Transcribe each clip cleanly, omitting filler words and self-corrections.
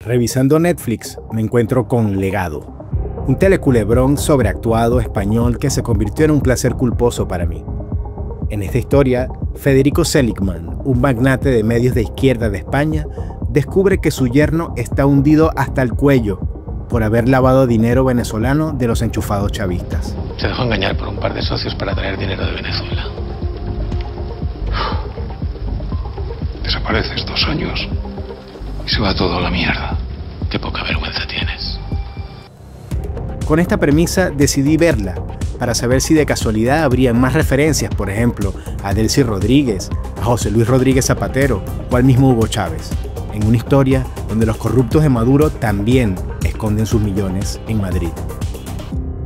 Revisando Netflix, me encuentro con Legado, un teleculebrón sobreactuado español que se convirtió en un placer culposo para mí. En esta historia, Federico Seligman, un magnate de medios de izquierda de España, descubre que su yerno está hundido hasta el cuello por haber lavado dinero venezolano de los enchufados chavistas. Se dejó engañar por un par de socios para traer dinero de Venezuela. Desapareces 2 años y se va todo a la mierda. Qué poca vergüenza tienes. Con esta premisa decidí verla para saber si de casualidad habría más referencias, por ejemplo, a Delcy Rodríguez, a José Luis Rodríguez Zapatero o al mismo Hugo Chávez, en una historia donde los corruptos de Maduro también esconden sus millones en Madrid.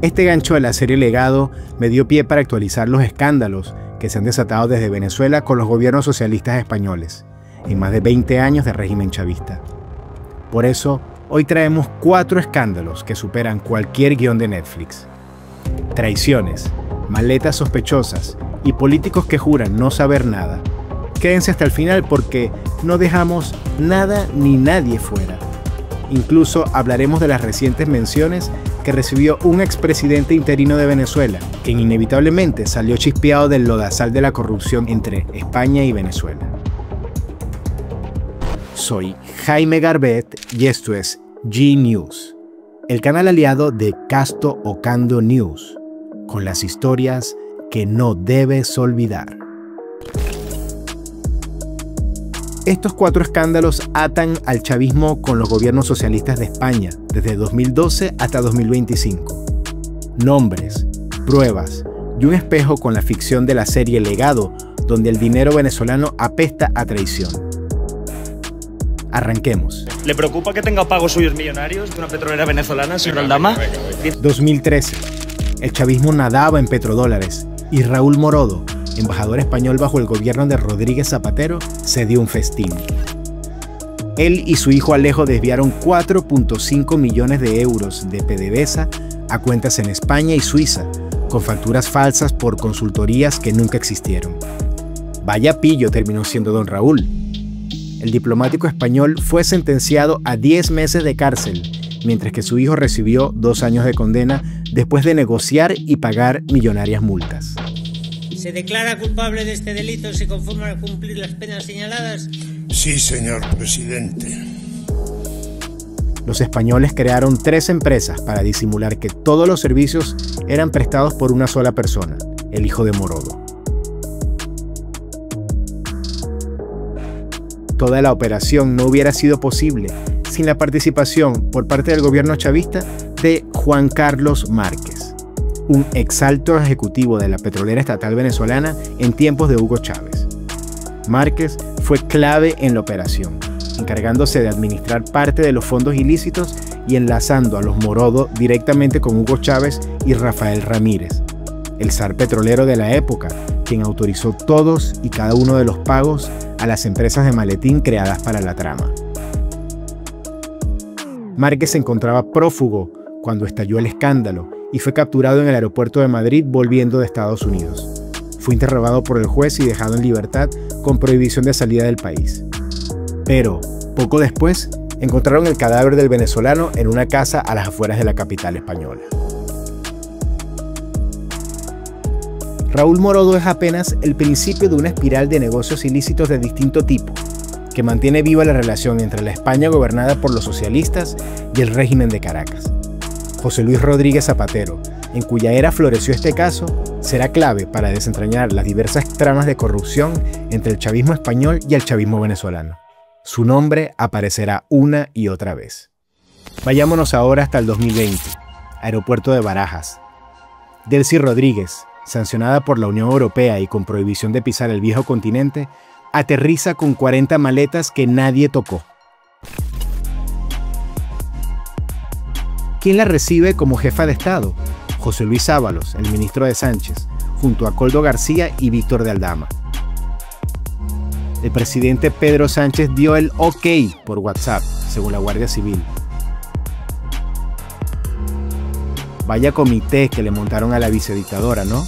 Este gancho de la serie Legado me dio pie para actualizar los escándalos que se han desatado desde Venezuela con los gobiernos socialistas españoles, en más de 20 años de régimen chavista. Por eso, hoy traemos 4 escándalos que superan cualquier guión de Netflix. Traiciones, maletas sospechosas y políticos que juran no saber nada. Quédense hasta el final porque no dejamos nada ni nadie fuera. Incluso hablaremos de las recientes menciones que recibió un expresidente interino de Venezuela, quien inevitablemente salió chispeado del lodazal de la corrupción entre España y Venezuela. Soy Jaime Garbet y esto es G-News, el canal aliado de Casto Ocando News, con las historias que no debes olvidar. Estos 4 escándalos atan al chavismo con los gobiernos socialistas de España desde 2012 hasta 2025. Nombres, pruebas y un espejo con la ficción de la serie Legado, donde el dinero venezolano apesta a traición. Arranquemos. ¿Le preocupa que tenga pagos suyos millonarios de una petrolera venezolana, señor Aldama? 2013. El chavismo nadaba en petrodólares y Raúl Morodo, embajador español bajo el gobierno de Rodríguez Zapatero, se dio un festín. Él y su hijo Alejo desviaron 4.5 millones de euros de PDVSA a cuentas en España y Suiza, con facturas falsas por consultorías que nunca existieron. Vaya pillo terminó siendo don Raúl. El diplomático español fue sentenciado a 10 meses de cárcel, mientras que su hijo recibió 2 años de condena después de negociar y pagar millonarias multas. ¿Se declara culpable de este delito y se conforma a cumplir las penas señaladas? Sí, señor presidente. Los españoles crearon 3 empresas para disimular que todos los servicios eran prestados por una sola persona, el hijo de Morodo. Toda la operación no hubiera sido posible sin la participación por parte del gobierno chavista de Juan Carlos Márquez, un exalto ejecutivo de la petrolera estatal venezolana en tiempos de Hugo Chávez. Márquez fue clave en la operación, encargándose de administrar parte de los fondos ilícitos y enlazando a los Morodo directamente con Hugo Chávez y Rafael Ramírez, el zar petrolero de la época, quien autorizó todos y cada uno de los pagos a las empresas de maletín creadas para la trama. Márquez se encontraba prófugo cuando estalló el escándalo y fue capturado en el aeropuerto de Madrid volviendo de Estados Unidos. Fue interrogado por el juez y dejado en libertad con prohibición de salida del país. Pero, poco después, encontraron el cadáver del venezolano en una casa a las afueras de la capital española. Raúl Morodo es apenas el principio de una espiral de negocios ilícitos de distinto tipo, que mantiene viva la relación entre la España gobernada por los socialistas y el régimen de Caracas. José Luis Rodríguez Zapatero, en cuya era floreció este caso, será clave para desentrañar las diversas tramas de corrupción entre el chavismo español y el chavismo venezolano. Su nombre aparecerá una y otra vez. Vayámonos ahora hasta el 2020, aeropuerto de Barajas. Delcy Rodríguez, sancionada por la Unión Europea y con prohibición de pisar el viejo continente, aterriza con 40 maletas que nadie tocó. ¿Quién la recibe como jefa de Estado? José Luis Ábalos, el ministro de Sánchez, junto a Koldo García y Víctor de Aldama. El presidente Pedro Sánchez dio el OK por WhatsApp, según la Guardia Civil. Vaya comité que le montaron a la vicedictadora, ¿no?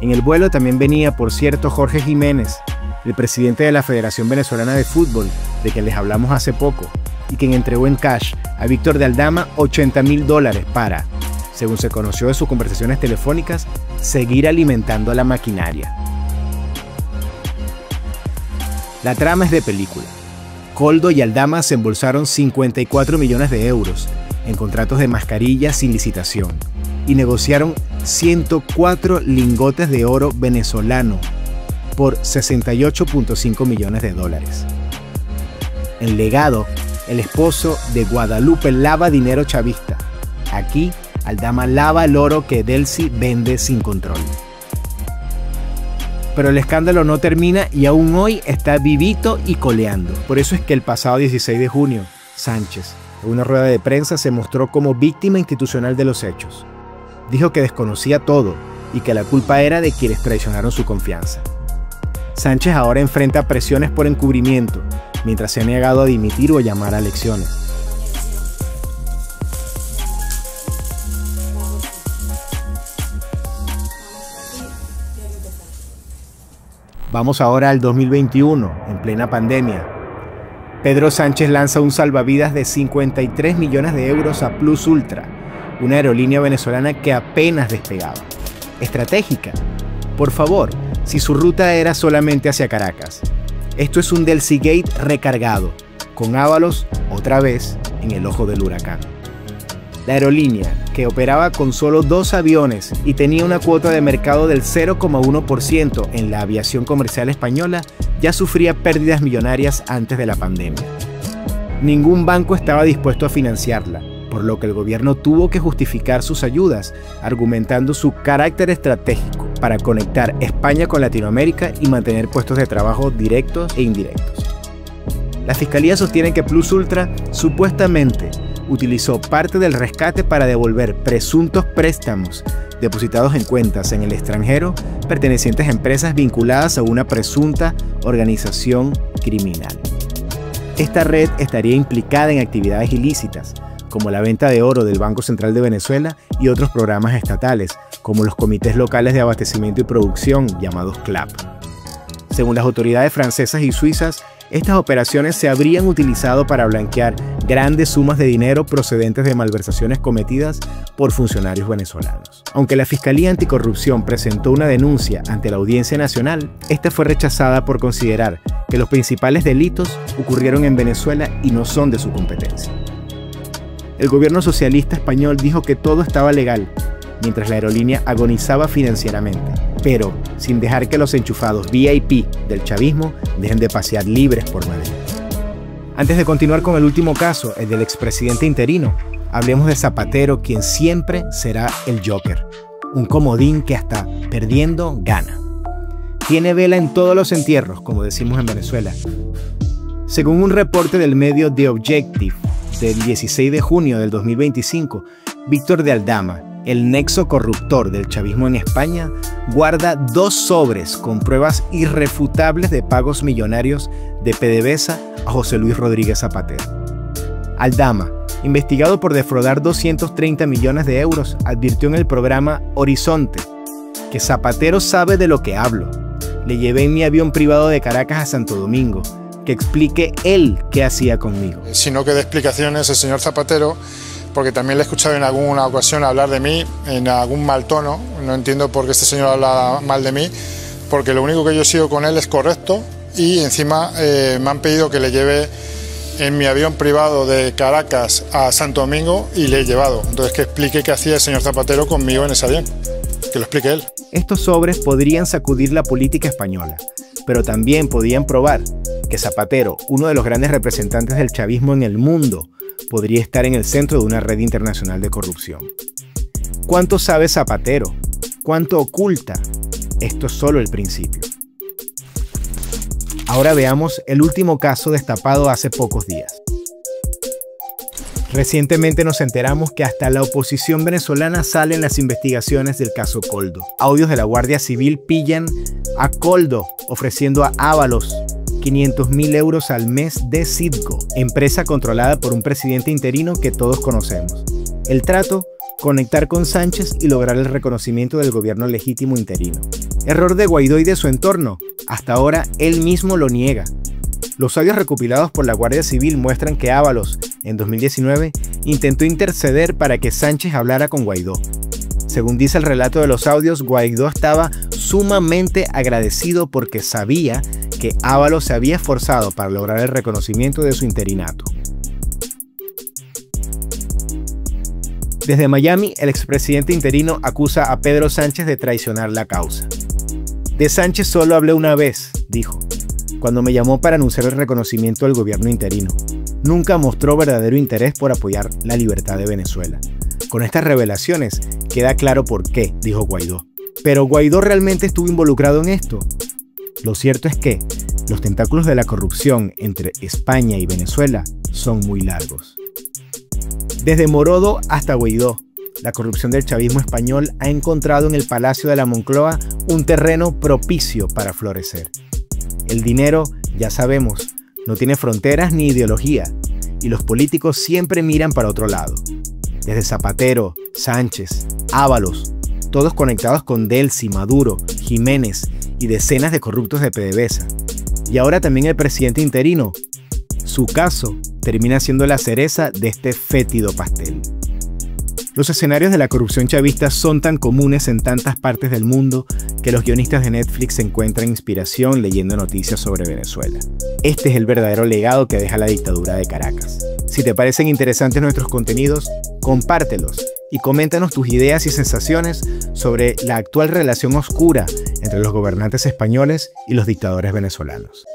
En el vuelo también venía, por cierto, Jorge Jiménez, el presidente de la Federación Venezolana de Fútbol, de quien les hablamos hace poco, y quien entregó en cash a Víctor de Aldama $80.000 para, según se conoció de sus conversaciones telefónicas, seguir alimentando la maquinaria. La trama es de película. Koldo y Aldama se embolsaron 54 millones de euros en contratos de mascarillas sin licitación y negociaron 104 lingotes de oro venezolano por 68.5 millones de dólares. En legado, el esposo de Guadalupe lava dinero chavista. Aquí, Aldama lava el oro que Delcy vende sin control. Pero el escándalo no termina y aún hoy está vivito y coleando. Por eso es que el pasado 16 de junio, Sánchez, en una rueda de prensa, se mostró como víctima institucional de los hechos. Dijo que desconocía todo y que la culpa era de quienes traicionaron su confianza. Sánchez ahora enfrenta presiones por encubrimiento, mientras se ha negado a dimitir o a llamar a elecciones. Vamos ahora al 2021, en plena pandemia. Pedro Sánchez lanza un salvavidas de 53 millones de euros a Plus Ultra, una aerolínea venezolana que apenas despegaba. Estratégica. Por favor, si su ruta era solamente hacia Caracas. Esto es un Delcy Gate recargado, con Ábalos otra vez en el ojo del huracán. La aerolínea, que operaba con solo 2 aviones y tenía una cuota de mercado del 0,1% en la aviación comercial española, ya sufría pérdidas millonarias antes de la pandemia. Ningún banco estaba dispuesto a financiarla, por lo que el gobierno tuvo que justificar sus ayudas, argumentando su carácter estratégico para conectar España con Latinoamérica y mantener puestos de trabajo directos e indirectos. La Fiscalía sostiene que Plus Ultra supuestamente utilizó parte del rescate para devolver presuntos préstamos depositados en cuentas en el extranjero pertenecientes a empresas vinculadas a una presunta organización criminal. Esta red estaría implicada en actividades ilícitas, como la venta de oro del Banco Central de Venezuela y otros programas estatales, como los comités locales de abastecimiento y producción, llamados CLAP. Según las autoridades francesas y suizas, estas operaciones se habrían utilizado para blanquear grandes sumas de dinero procedentes de malversaciones cometidas por funcionarios venezolanos. Aunque la Fiscalía Anticorrupción presentó una denuncia ante la Audiencia Nacional, esta fue rechazada por considerar que los principales delitos ocurrieron en Venezuela y no son de su competencia. El gobierno socialista español dijo que todo estaba legal, mientras la aerolínea agonizaba financieramente, pero sin dejar que los enchufados VIP del chavismo dejen de pasear libres por Madrid. Antes de continuar con el último caso, el del expresidente interino, hablemos de Zapatero, quien siempre será el Joker, un comodín que hasta perdiendo gana. Tiene vela en todos los entierros, como decimos en Venezuela. Según un reporte del medio The Objective del 16 de junio del 2025, Víctor de Aldama, el nexo corruptor del chavismo en España, guarda 2 sobres con pruebas irrefutables de pagos millonarios de PDVSA a José Luis Rodríguez Zapatero. Aldama, investigado por defraudar 230 millones de euros, advirtió en el programa Horizonte que Zapatero sabe de lo que hablo. Le llevé en mi avión privado de Caracas a Santo Domingo, que explique él qué hacía conmigo. Sino que dé explicaciones el señor Zapatero, porque también le he escuchado en alguna ocasión hablar de mí en algún mal tono. No entiendo por qué este señor habla mal de mí, porque lo único que yo sigo con él es correcto y encima me han pedido que le lleve en mi avión privado de Caracas a Santo Domingo y le he llevado. Entonces que explique qué hacía el señor Zapatero conmigo en ese avión, que lo explique él. Estos sobres podrían sacudir la política española, pero también podían probar que Zapatero, uno de los grandes representantes del chavismo en el mundo, podría estar en el centro de una red internacional de corrupción. ¿Cuánto sabe Zapatero? ¿Cuánto oculta? Esto es solo el principio. Ahora veamos el último caso destapado hace pocos días. Recientemente nos enteramos que hasta la oposición venezolana sale en las investigaciones del caso Koldo. Audios de la Guardia Civil pillan a Koldo ofreciendo a Ábalos 500.000 euros al mes de Citgo, empresa controlada por un presidente interino que todos conocemos. El trato: conectar con Sánchez y lograr el reconocimiento del gobierno legítimo interino. Error de Guaidó y de su entorno. Hasta ahora él mismo lo niega. Los audios recopilados por la Guardia Civil muestran que Ábalos, en 2019, intentó interceder para que Sánchez hablara con Guaidó. Según dice el relato de los audios, Guaidó estaba sumamente agradecido porque sabía que Ábalos se había esforzado para lograr el reconocimiento de su interinato. Desde Miami, el expresidente interino acusa a Pedro Sánchez de traicionar la causa. De Sánchez solo hablé una vez, dijo, cuando me llamó para anunciar el reconocimiento del gobierno interino. Nunca mostró verdadero interés por apoyar la libertad de Venezuela. Con estas revelaciones queda claro por qué, dijo Guaidó. ¿Pero Guaidó realmente estuvo involucrado en esto? Lo cierto es que los tentáculos de la corrupción entre España y Venezuela son muy largos. Desde Morodo hasta Guaidó, la corrupción del chavismo español ha encontrado en el Palacio de la Moncloa un terreno propicio para florecer. El dinero, ya sabemos, no tiene fronteras ni ideología, y los políticos siempre miran para otro lado. Desde Zapatero, Sánchez, Ábalos, todos conectados con Delcy, Maduro, Jiménez y decenas de corruptos de PDVSA. Y ahora también el presidente interino. Su caso termina siendo la cereza de este fétido pastel. Los escenarios de la corrupción chavista son tan comunes en tantas partes del mundo que los guionistas de Netflix encuentran inspiración leyendo noticias sobre Venezuela. Este es el verdadero legado que deja la dictadura de Caracas. Si te parecen interesantes nuestros contenidos, compártelos y coméntanos tus ideas y sensaciones sobre la actual relación oscura entre los gobernantes españoles y los dictadores venezolanos.